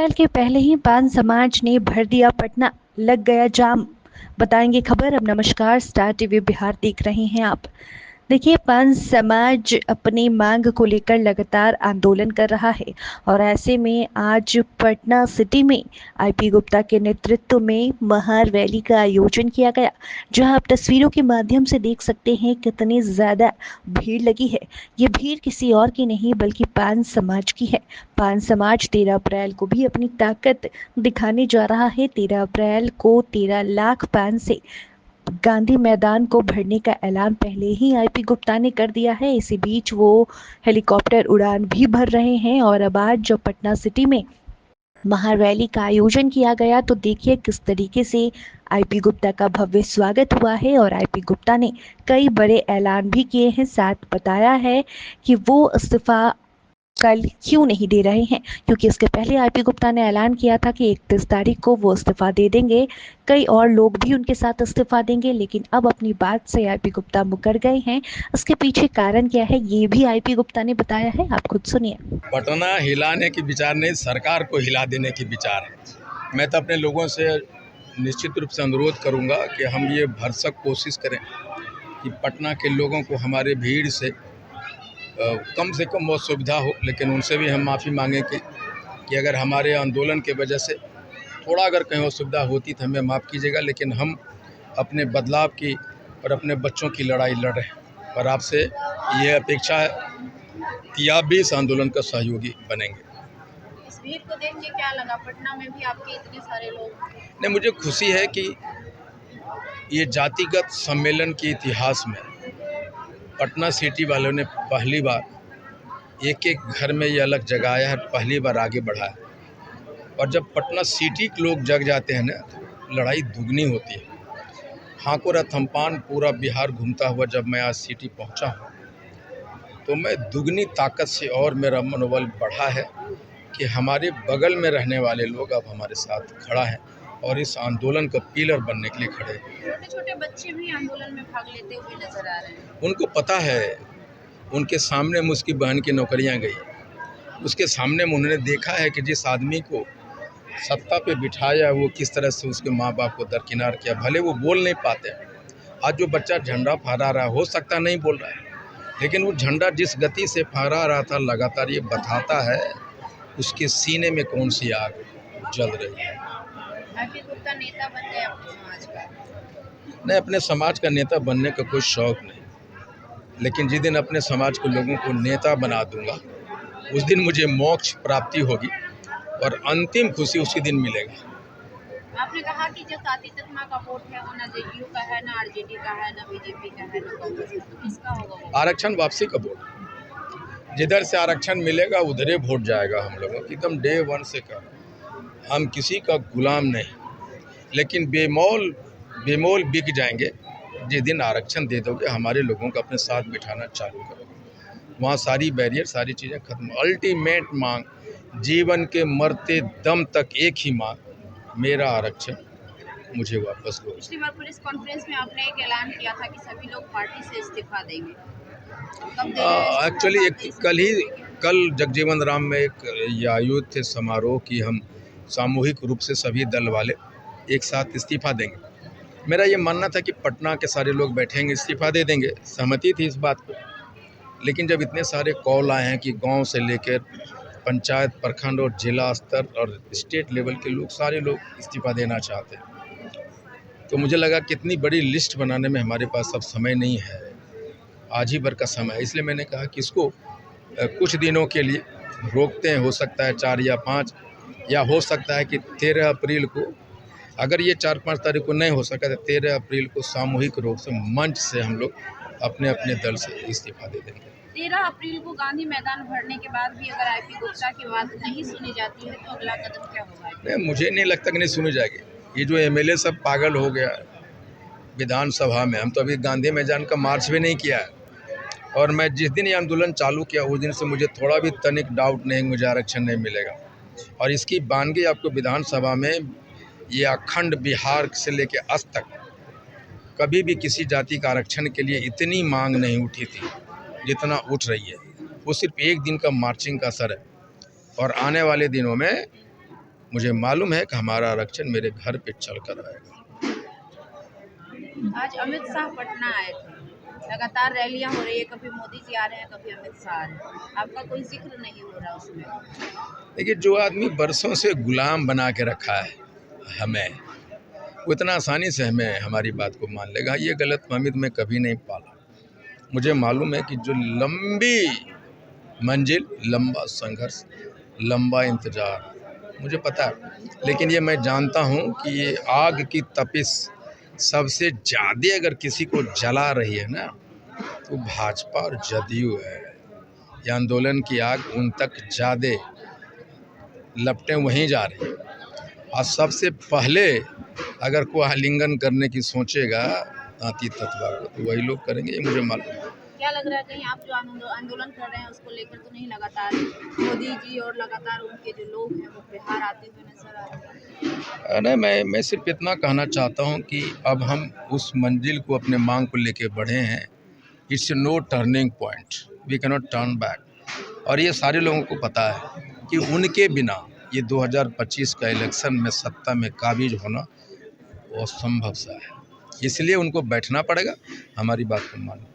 अप्रैल के पहले ही पान समाज ने भर दिया पटना, लग गया जाम। बताएंगे खबर। अब नमस्कार, स्टार टीवी बिहार देख रहे हैं आप। देखिए, पान समाज अपनी मांग को लेकर लगातार आंदोलन कर रहा है और ऐसे में आज पटना सिटी में आईपी गुप्ता के नेतृत्व में महार रैली का आयोजन किया गया, जहां आप तस्वीरों के माध्यम से देख सकते हैं कितनी ज्यादा भीड़ लगी है। ये भीड़ किसी और की नहीं बल्कि पान समाज की है। पान समाज 13 अप्रैल को भी अपनी ताकत दिखाने जा रहा है। 13 अप्रैल को 13 लाख पान से गांधी मैदान को भरने का ऐलान पहले ही आईपी गुप्ता ने कर दिया है। इसी बीच वो हेलीकॉप्टर उड़ान भी भर रहे हैं और अब आज जब पटना सिटी में महारैली का आयोजन किया गया तो देखिए किस तरीके से आईपी गुप्ता का भव्य स्वागत हुआ है और आईपी गुप्ता ने कई बड़े ऐलान भी किए हैं। साथ बताया है कि वो इस्तीफा कल क्यों नहीं दे रहे हैं, क्योंकि इसके पहले आईपी गुप्ता ने ऐलान किया था कि 31 तारीख को वो इस्तीफा दे देंगे। कई और लोग भी उनके साथ इस्तीफा देंगे, लेकिन अब अपनी बात से आईपी गुप्ता मुकर गए हैं। इसके पीछे कारण क्या है ये भी आईपी गुप्ता ने बताया है, आप खुद सुनिए। पटना हिलाने की विचार नहीं, सरकार को हिला देने की विचार है। मैं तो अपने लोगों से निश्चित रूप से अनुरोध करूंगा कि हम ये भरसक कोशिश करें कि पटना के लोगों को हमारे भीड़ से कम वो सुविधा हो, लेकिन उनसे भी हम माफ़ी मांगें कि अगर हमारे आंदोलन के वजह से थोड़ा अगर कहीं असुविधा होती तो हमें माफ़ कीजिएगा। लेकिन हम अपने बदलाव की और अपने बच्चों की लड़ाई लड़ रहे हैं और आपसे ये अपेक्षा है कि आप भी इस आंदोलन का सहयोगी बनेंगे। इस भीड़ को देख के क्या लगा? पटना में भी आपके इतने सारे लोग। नहीं, मुझे खुशी है कि ये जातिगत सम्मेलन के इतिहास में पटना सिटी वालों ने पहली बार एक एक घर में ये अलग जगाया है, पहली बार आगे बढ़ा है। और जब पटना सिटी के लोग जग जाते हैं ना तो लड़ाई दुगनी होती है। हाकोरा थम्पान पूरा बिहार घूमता हुआ जब मैं आज सिटी पहुंचा हूं तो मैं दुगनी ताकत से और मेरा मनोबल बढ़ा है कि हमारे बगल में रहने वाले लोग अब हमारे साथ खड़ा है और इस आंदोलन का पिलर बनने के लिए खड़े हैं। छोटे छोटे बच्चे भी आंदोलन में भाग लेते हुए नजर आ रहे हैं। उनको पता है, उनके सामने में उसकी बहन की नौकरियां गई, उसके सामने में उन्होंने देखा है कि जिस आदमी को सत्ता पे बिठाया वो किस तरह से उसके माँ बाप को दरकिनार किया। भले वो बोल नहीं पाते, आज जो बच्चा झंडा फहरा रहा है हो सकता नहीं बोल रहा है, लेकिन वो झंडा जिस गति से फहरा रहा था लगातार ये बताता है उसके सीने में कौन सी आग जल रही है। आईपी गुप्ता नेता बन गए अपने समाज का। नहीं, अपने समाज का नेता बनने का कोई शौक नहीं, लेकिन जिस दिन अपने समाज के लोगों को नेता बना दूंगा उस दिन मुझे मोक्ष प्राप्ति होगी और अंतिम खुशी उसी दिन मिलेगा। आपने कहा कि जो ताती तत्मा का वोट है वो ना जेडीयू का है, ना आरजेडी का है, ना बीजेपी का है, ना कांग्रेस का, तो किसका होगा वो? आरक्षण वापसी का वोट, जिधर से आरक्षण मिलेगा उधरे वोट जाएगा। हम लोगों की एकदम डे वन से कहा, हम किसी का गुलाम नहीं, लेकिन बेमोल बिक जाएंगे जिस दिन आरक्षण दे दोगे, हमारे लोगों को अपने साथ बिठाना चालू करोगे। वहाँ सारी बैरियर, सारी चीज़ें खत्म। अल्टीमेट मांग, जीवन के मरते दम तक एक ही मांग, मेरा आरक्षण मुझे वापस दो। पिछली बार प्रेस कॉन्फ्रेंस में आपने एक ऐलान किया था कि सभी लोग पार्टी से इस्तीफा देंगे। कब दे रहे हैं? एक्चुअली कल जगजीवन राम में एक आयोजित थे समारोह की हम सामूहिक रूप से सभी दल वाले एक साथ इस्तीफा देंगे। मेरा ये मानना था कि पटना के सारे लोग बैठेंगे, इस्तीफा दे देंगे, सहमति थी इस बात को। लेकिन जब इतने सारे कॉल आए हैं कि गांव से लेकर पंचायत, प्रखंड और जिला स्तर और स्टेट लेवल के लोग, सारे लोग इस्तीफा देना चाहते हैं, तो मुझे लगा कितनी बड़ी लिस्ट बनाने में हमारे पास अब समय नहीं है, आज ही भर का समय है। इसलिए मैंने कहा कि इसको कुछ दिनों के लिए रोकते हैं, हो सकता है 4 या 5, या हो सकता है कि 13 अप्रैल को, अगर ये 4-5 तारीख को नहीं हो सका तो 13 अप्रैल को सामूहिक रूप से मंच से हम लोग अपने अपने दल से इस्तीफा दे देंगे। 13 अप्रैल को गांधी मैदान भरने के बाद भी अगर आईपी गुप्ता की बात नहीं सुनी जाती है तो अगला कदम क्या होगा? नहीं, मुझे नहीं लगता कि नहीं सुनी जाएगी। ये जो एमएलए सब पागल हो गया विधानसभा में, हम तो अभी गांधी मैदान का मार्च भी नहीं किया है, और मैं जिस दिन ये आंदोलन चालू किया उस दिन से मुझे थोड़ा भी तनिक डाउट नहीं मुझे आरक्षण नहीं मिलेगा। और इसकी बानगी आपको विधानसभा में, ये अखंड बिहार से लेकर आज तक कभी भी किसी जाति का आरक्षण के लिए इतनी मांग नहीं उठी थी जितना उठ रही है। वो सिर्फ एक दिन का मार्चिंग का असर है, और आने वाले दिनों में मुझे मालूम है कि हमारा आरक्षण मेरे घर पे चल कर आएगा। आज अमित शाह पटना आए थे, लगातार रैलियां हो रही है, कभी मोदी जी आ रहे हैं, कभी अमित शाह आ रहे हैं, आपका कोई जिक्र नहीं हो रहा उसमें। देखिए, जो आदमी बरसों से गुलाम बना के रखा है हमें, वो इतना आसानी से हमें हमारी बात को मान लेगा, ये गलतफहमी तो मैं कभी नहीं पाला। मुझे मालूम है कि जो लंबी मंजिल, लंबा संघर्ष, लंबा इंतज़ार, मुझे पता है, लेकिन ये मैं जानता हूँ कि ये आग की तपिश सबसे ज़्यादा अगर किसी को जला रही है ना, तो भाजपा और जदयू है। ये आंदोलन की आग उन तक ज़्यादा लपटें वहीं जा रही हैं। और सबसे पहले अगर कोई आलिंगन करने की सोचेगा तांती तत्वा को, तो वही लोग करेंगे, ये मुझे मालूम है। क्या लग रहा है कहीं आप जो आंदोलन कर रहे हैं उसको लेकर तो नहीं लगातार मोदी जी और लगातार उनके जो लोग हैं वो बिहार आते हुए नजर आ रहे हैं? नहीं, मैं सिर्फ इतना कहना चाहता हूँ कि अब हम उस मंजिल को, अपने मांग को लेके बढ़े हैं। It's no turning point, we can not turn back. और ये सारे लोगों को पता है कि उनके बिना ये 2025 का इलेक्शन में सत्ता में काबिज होना वो असंभव सा है। इसलिए उनको बैठना पड़ेगा, हमारी बात को मानना।